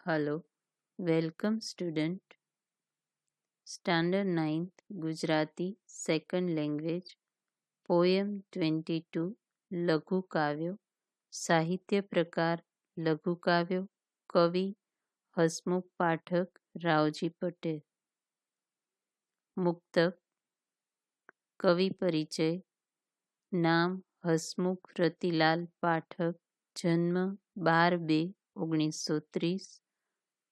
Hello, welcome student. Standard 9th Gujarati Second Language Poem 22 લઘુ કાવ્યો સાહિત્ય પ્રકાર લઘુ કાવ્યો કવિ હસમુખ પાઠક રાવજી પટેલ મુક્તક કવિ પરિચય નામ હસમુખ રતિલાલ પાઠક જન્મ 12/2/1930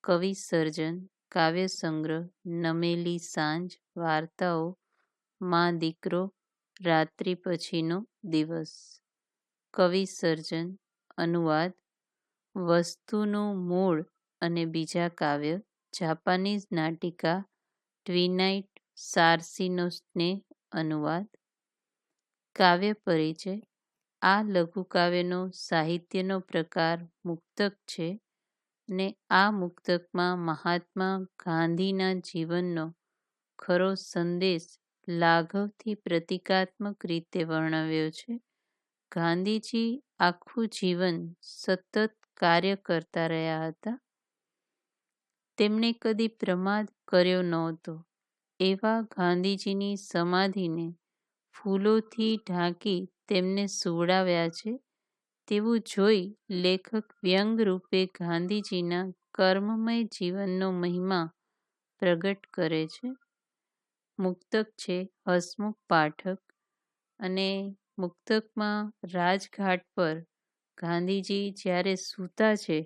કવિ સર્જન કાવ્ય સંગ્રહ નમેલી સાંજ વાર્તાઓ માં દીકરો રાત્રિ પછીનો દિવસ કવિ સર્જન અનુવાદ વસ્તુનું મૂળ અને બીજા કાવ્ય જાપાનીઝ નાટિકા ટ્વિનાઇટ સારસીનો સ્નેહ અનુવાદ કાવ્ય પરિચય આ લઘુકાવ્યનો સાહિત્યનો પ્રકાર મુક્તક છે ને આ મુક્તકમાં મહાત્મા ગાંધીના જીવનનો ખરો સંદેશ લાઘવથી પ્રતિકાત્મક રીતે વર્ણવ્યો છે. ગાંધીજી આખું જીવન સતત કાર્ય કરતા રહ્યા હતા. તેમણે કદી પ્રમાદ કર્યો નહોતો. એવા ગાંધીજીની સમાધિને ફૂલોથી ઢાંકી તેમને સુવડાવ્યા છે. તેવું જોઈ લેખક વ્યંગ રૂપે ગાંધીજીના કર્મમય જીવનનો મહિમા પ્રગટ કરે છે. મુક્તક છે હસમુખ પાઠક અને મુક્તકમાં રાજઘાટ પર ગાંધીજી જ્યારે સૂતા છે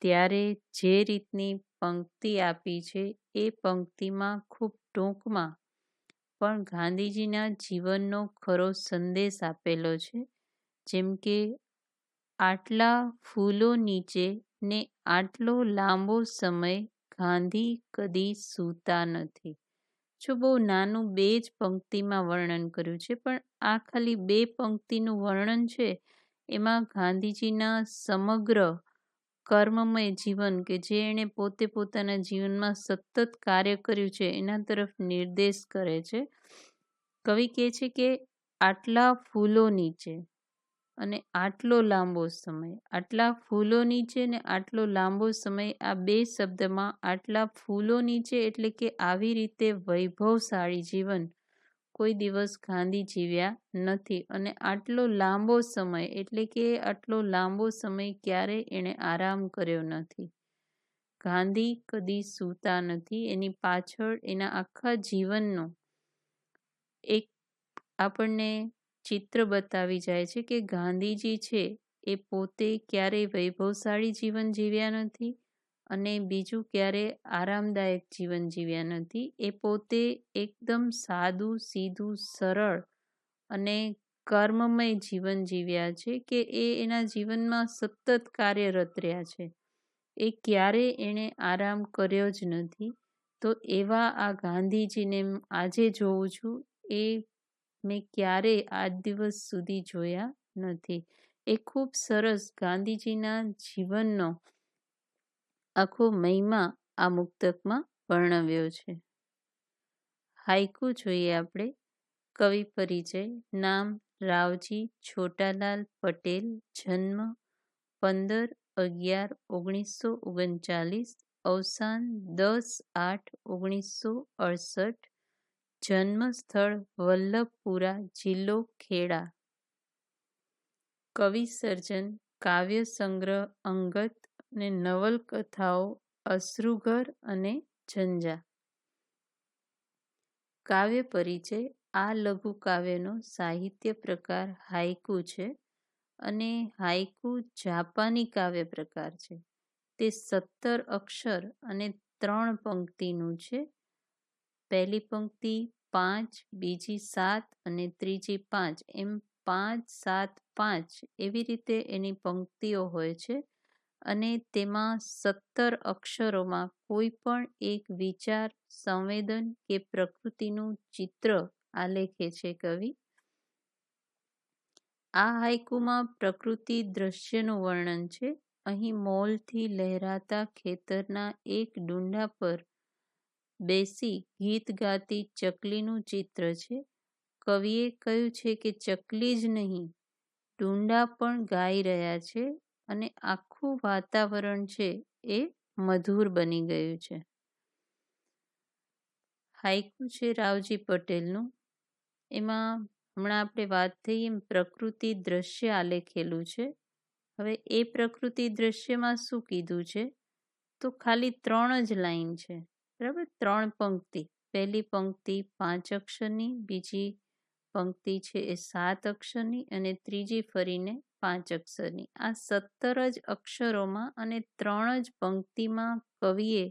ત્યારે જે રીતની પંક્તિ આપી છે એ પંક્તિમાં ખૂબ ટૂંકમાં પણ ગાંધીજીના જીવનનો ખરો સંદેશ આપેલો છે. જેમ કે આટલા ફૂલો નીચે ને આટલો લાંબો સમય ગાંધી કદી સૂતા નથી. જો બહુ નાનું બે જ પંક્તિમાં વર્ણન કર્યું છે, પણ આ ખાલી બે પંક્તિનું વર્ણન છે. એમાં ગાંધીજીના સમગ્ર કર્મમય જીવન કે જે એણે પોતે પોતાના જીવનમાં સતત કાર્ય કર્યું છે એના તરફ નિર્દેશ કરે છે. કવિ કહે છે કે આટલા ફૂલો નીચે અને આટલો લાંબો સમય, આટલા ફૂલો નીચે ને આટલો લાંબો સમય, આ બે શબ્દમાં આટલા ફૂલો નીચે એટલે કે આવી રીતે વૈભવશાળી જીવન કોઈ દિવસ ગાંધી જીવ્યા નથી. અને આટલો લાંબો સમય એટલે કે આટલો લાંબો સમય ક્યારે એણે આરામ કર્યો નથી. ગાંધી કદી સૂતા નથી. એની પાછળ એના આખા જીવનનો એક આપણને ચિત્ર બતાવી જાય છે કે ગાંધીજી છે એ પોતે ક્યારેય વૈભવશાળી જીવન જીવ્યા નથી અને બીજું ક્યારે આરામદાયક જીવન જીવ્યા નથી. એ પોતે એકદમ સાદું સીધું સરળ અને કર્મમય જીવન જીવ્યા છે કે એ એના જીવનમાં સતત કાર્યરત રહ્યા છે. એ ક્યારે એણે આરામ કર્યો જ નથી. તો એવા આ ગાંધીજીને આજે જોઉં છું એ મેં ક્યારે આજ દિવસ સુધી જોયા નથી. એ ખૂબ સરસ ગાંધીજીના જીવનનો આખો મહિમા આ મુક્તકમાં વર્ણવ્યો છે. હાઈકુ જોઈએ આપણે. કવિ પરિચય નામ રાવજી છોટાલાલ પટેલ જન્મ 15/11/1939 અવસાન 10/8/1968 જન્મ સ્થળ વલ્લભપુરા જિલ્લો ખેડા કવિ સર્જન કાવ્ય સંગ્રહ અંગત અને નવલકથાઓ અશ્રુઘર અને ઝંઝા કાવ્ય પરિચય આ લઘુ કાવ્યનો સાહિત્ય પ્રકાર હાઈકુ છે અને હાઈકુ જાપાની કાવ્ય પ્રકાર છે. તે 17 અક્ષર અને 3 પંક્તિનું છે. પહેલી પંક્તિ 5, બીજી 7 અને ત્રીજી 5 એમ 5, 7, 5 એવી રીતે એની પંક્તિઓ હોય છે. અને તેમાં 17 અક્ષરોમાં કોઈ પણ એક વિચાર, સંવેદન કે પ્રકૃતિનું ચિત્ર આલેખે છે કવિ. આ હાઈકુમાં પ્રકૃતિ દ્રશ્યનું વર્ણન છે. અહીં મોલથી લહેરાતા ખેતરના એક ડુંડા પર બેસી ગીત ગાતી ચકલીનું ચિત્ર છે. કવિએ કહ્યું છે કે ચકલી જ નહીં, ડુંડા પણ ગાઈ રહ્યા છે અને આખું વાતાવરણ છે એ મધુર બની ગયું છે. હાઈકુ છે રાવજી પટેલનું. એમાં હમણાં આપણે વાત થઈ એમ પ્રકૃતિ દ્રશ્ય આલેખેલું છે. હવે એ પ્રકૃતિ દ્રશ્યમાં શું કીધું છે, તો ખાલી 3 જ લાઈન છે, બરાબર, 3 પંક્તિ. પહેલી પંક્તિ 5 અક્ષરની, બીજી પંક્તિ છે એ 7 અક્ષરની અને ત્રીજી ફરીને 5 અક્ષરની. આ 17 જ અક્ષરોમાં અને 3 જ પંક્તિમાં કવિએ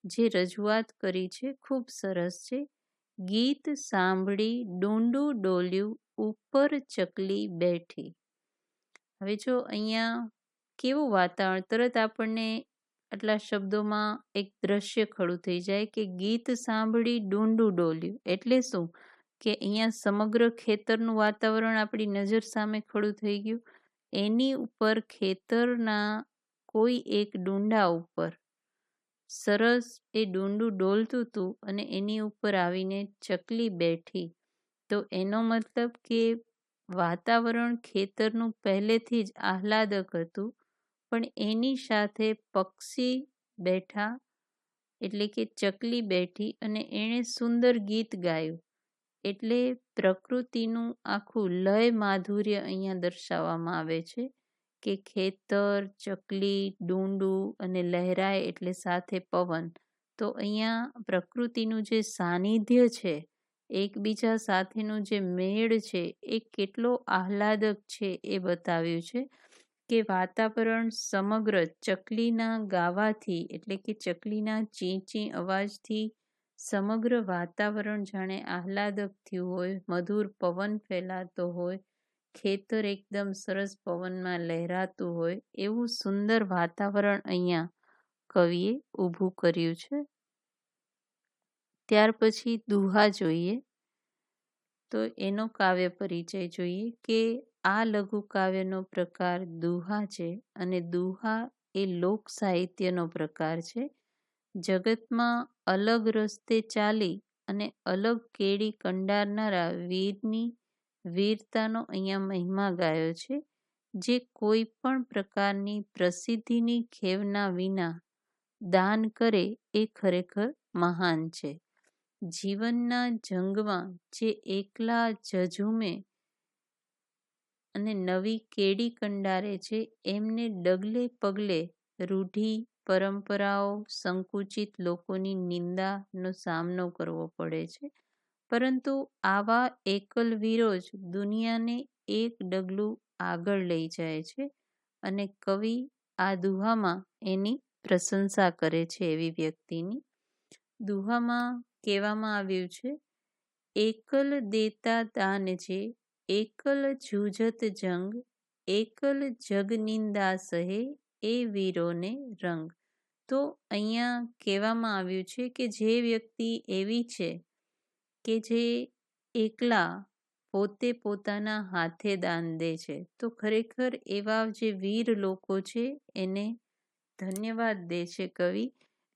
જે રજૂઆત કરી છે ખૂબ સરસ છે. ગીત સાંભળી ડૂંડું ડોલ્યું ઉપર ચકલી બેઠી. હવે જો અહીંયા કેવું વાતાવરણ, તરત આપણને આટલા શબ્દોમાં એક દ્રશ્ય ખડું થઈ જાય કે ગીત સાંભળી ડૂંડું ડોલ્યું એટલે શું, કે અહીંયા સમગ્ર ખેતરનું વાતાવરણ આપણી નજર સામે ખડું થઈ ગયું. એની ઉપર ખેતરના કોઈ એક ડુંડા ઉપર સરસ એ ડુંડું ડોલતું હતું અને એની ઉપર આવીને ચકલી બેઠી. તો એનો મતલબ કે વાતાવરણ ખેતરનું પહેલેથી જ આહલાદક હતું, પણ એની સાથે પક્ષી બેઠા એટલે કે ચકલી બેઠી અને એણે સુંદર ગીત ગાયું. એટલે પ્રકૃતિનું આખું લય માધુર્ય અહીંયા દર્શાવવામાં આવે છે કે ખેતર, ચકલી, ડુંડું અને લહેરાય એટલે સાથે પવન. તો અહીંયા પ્રકૃતિનું જે સાનિધ્ય છે, એકબીજા સાથેનું જે મેળ છે એ કેટલો આહલાદક છે એ બતાવ્યું છે કે વાતાવરણ સમગ્ર ચકલીના ગાવાથી એટલે કે ચકલીના ચી ચી અવાજથી સમગ્ર વાતાવરણ જાણે આહલાદક થયું હોય, મધુર પવન ફેલાતો હોય, ખેતર એકદમ સરસ પવનમાં લહેરાતું હોય, એવું સુંદર વાતાવરણ અહીંયા કવિએ ઊભું કર્યું છે. ત્યાર પછી દુહા જોઈએ તો એનો કાવ્ય પરિચય જોઈએ કે આ લઘુ કાવ્યનો પ્રકાર દુહા છે અને દુહા એ લોક સાહિત્યનો પ્રકાર છે. જગતમાં અલગ રસ્તે ચાલી અને અલગ કેડી કંડારનારા વીરની વીરતાનો અહીંયા મહિમા ગાયો છે, જે કોઈ પણ પ્રકારની પ્રસિદ્ધિની ખેવના વિના દાન કરે એ ખરેખર મહાન છે. જીવનના જંગમાં જે એકલા ઝઝૂમે અને નવી કેડી કંડારે છે, એમને ડગલે પગલે રૂઢિ, પરંપરાઓ, સંકુચિત લોકોની નિંદાનો સામનો કરવો પડે છે. પરંતુ આવા એકલવીરો જ દુનિયાને એક ડગલું આગળ લઈ જાય છે અને કવિ આ દુહામાં એની પ્રશંસા કરે છે એવી વ્યક્તિની. દુહામાં કહેવામાં આવ્યું છે, એકલ દેતા દાન છે, એકલ જૂજત જંગ, એકલ જગ નિંદા સહે એ વીરોને રંગ. તો અહીંયા કહેવામાં આવ્યું છે કે જે વ્યક્તિ એવી છે કે જે એકલા પોતે પોતાના હાથે દાન દે છે, તો ખરેખર એવા જે વીર લોકો છે એને ધન્યવાદ દે છે કવિ.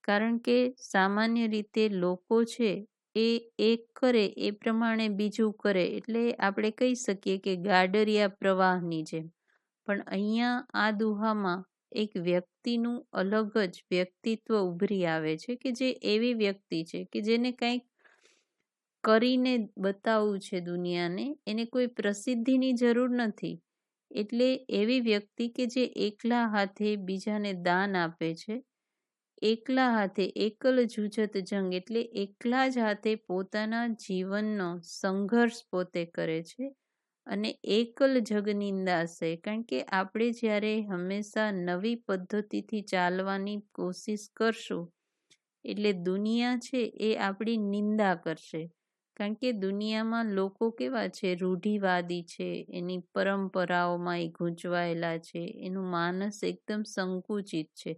કારણ કે સામાન્ય રીતે લોકો છે એ એક કરે એ પ્રમાણે બીજું કરે, એટલે આપણે કહી શકીએ કે ગાડરિયા પ્રવાહની જેમ. પણ અહીંયા આ દુહામાં એક વ્યક્તિનું અલગ જ વ્યક્તિત્વ ઉભરી આવે છે કે જે એવી વ્યક્તિ છે કે જેને કંઈક કરીને બતાવવું છે દુનિયાને, એને કોઈ પ્રસિદ્ધિની જરૂર નથી. એટલે એવી વ્યક્તિ કે જે એકલા હાથે બીજાને દાન આપે છે, એકલા હાથે એકલ જૂજત જંગ એટલે એકલા જ હાથે પોતાના જીવનનો સંઘર્ષ પોતે કરે છે અને એકલ જગનિંદાશે. કારણ કે આપણે જ્યારે હંમેશા નવી પદ્ધતિથી ચાલવાની કોશિશ કરશું એટલે દુનિયા છે એ આપણી નિંદા કરશે. કારણ કે દુનિયામાં લોકો કેવા છે, રૂઢિવાદી છે, એની પરંપરાઓમાં એ ગૂંચવાયેલા છે, એનું માનસ એકદમ સંકુચિત છે,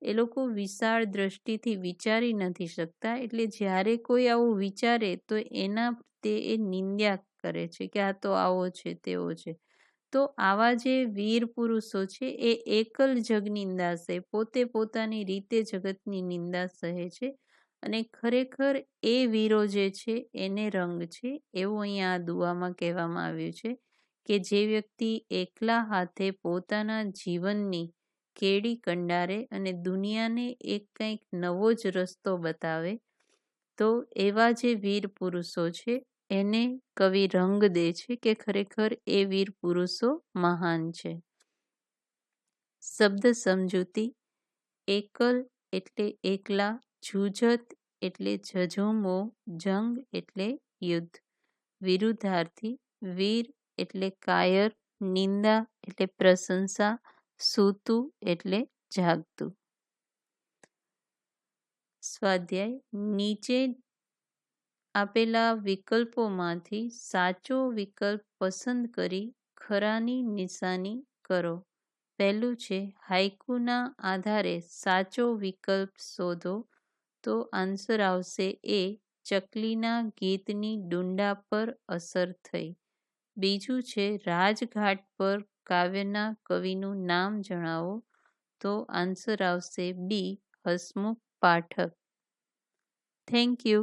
એ લોકો વિશાળ દ્રષ્ટિથી વિચારી નથી શકતા. એટલે જ્યારે કોઈ આવું વિચારે તો એના તે એ નિંદ્યા કરે છે કે આ તો આવો છે તેવો છે. તો આવા જે વીર પુરુષો છે એ એકલ જગ નિંદા સહે, પોતે પોતાની રીતે જગતની નિંદા સહે છે અને ખરેખર એ વીરો જે છે એને રંગ છે, એવું અહીંયા આ દુઆમાં કહેવામાં આવ્યું છે કે જે વ્યક્તિ એકલા હાથે પોતાના જીવનની કેડી કંડારે અને દુનિયાને એક કંઈક નવો જ રસ્તો બતાવે, તો એવા જે વીર પુરુષો છે એને કવિ રંગ દે છે કે ખરેખર એ વીર પુરુષો મહાન છે. શબ્દ સમજૂતી: એકલ એટલે એકલા, જુજત એટલે ઝઝૂમવો, જંગ એટલે યુદ્ધ. વિરુદ્ધાર્થી: વીર એટલે કાયર, નિંદા એટલે પ્રશંસા, સૂતું એટલે જાગતું. સ્વાધ્યાય: નીચે આપેલા વિકલ્પોમાંથી સાચો વિકલ્પ પસંદ કરી ખરાની નિશાની કરો. પહેલું છે હાઇકુના આધારે સાચો વિકલ્પ શોધો, તો આન્સર આવશે એ, ચકલીના ગીતની ડુંડા પર અસર થઈ. બીજું છે રાજઘાટ પર કાવ્યના કવિનું નામ જણાવો, તો આન્સર આવશે B, Hasmukh Pathak. Thank you.